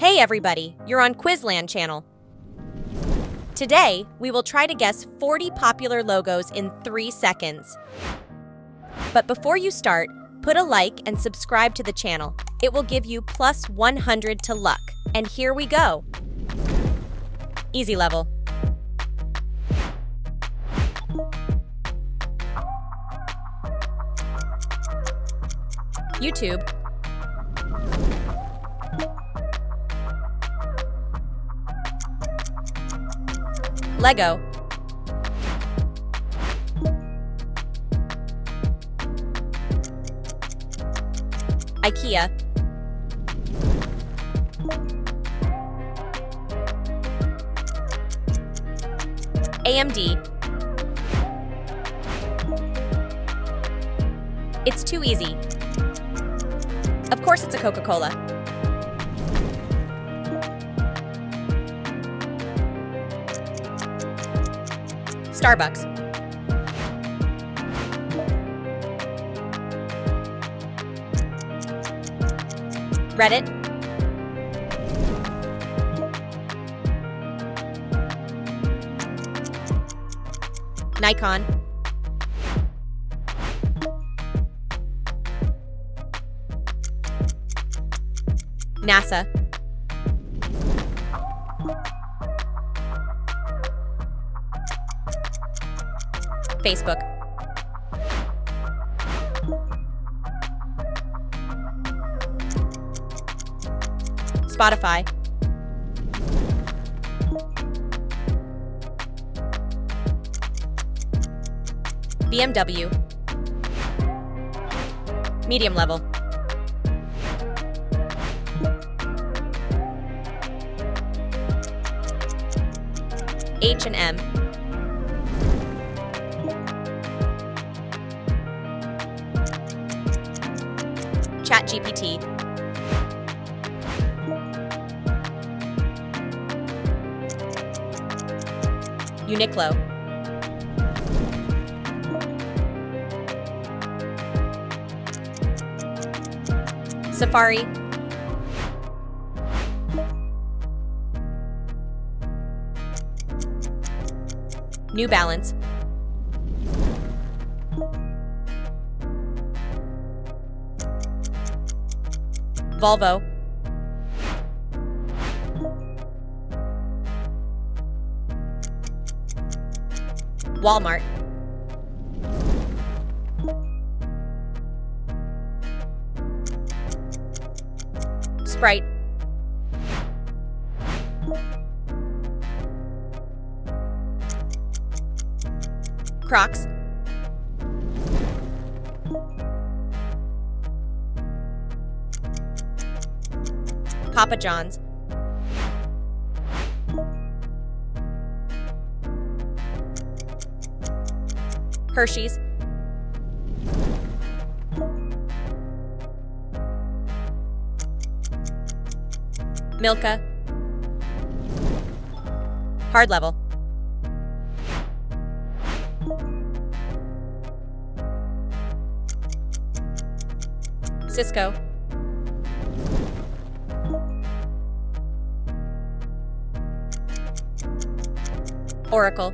Hey everybody, you're on Quizland channel. Today, we will try to guess 40 popular logos in 3 seconds. But before you start, put a like and subscribe to the channel. It will give you plus 100 to luck. And here we go. Easy level. YouTube. Lego. IKEA. AMD. It's too easy. Of course it's a Coca-Cola. Starbucks. Reddit. Nikon. NASA. Facebook. Spotify. BMW. Medium level. H&M. ChatGPT. Uniqlo. Safari. New Balance. Volvo. Walmart. Sprite. Crocs. Papa John's. Hershey's. Milka. Hard level. Cisco. Oracle.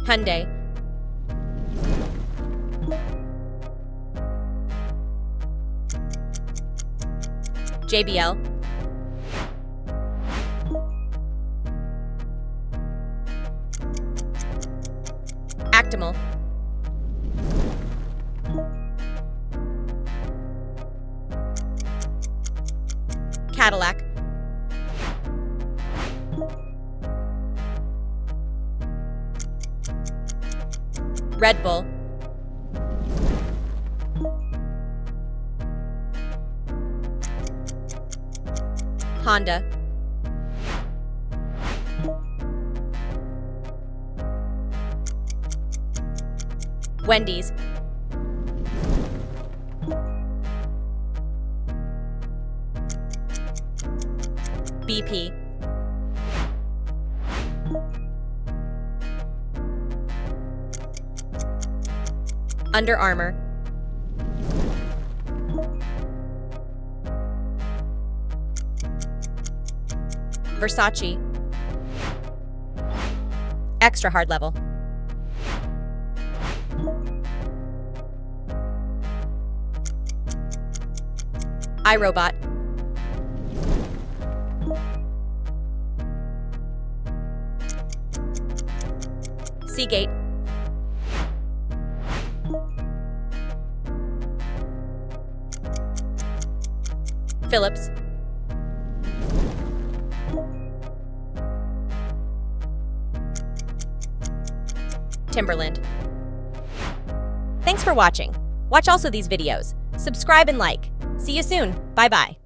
Hyundai. JBL. Actimel. Cadillac. Red Bull. Honda. Wendy's. BP. Under Armour, Versace, Extra Hard Level, iRobot, Seagate, Philips, Timberland. Thanks for watching. Watch also these videos. Subscribe and like. See you soon. Bye-bye.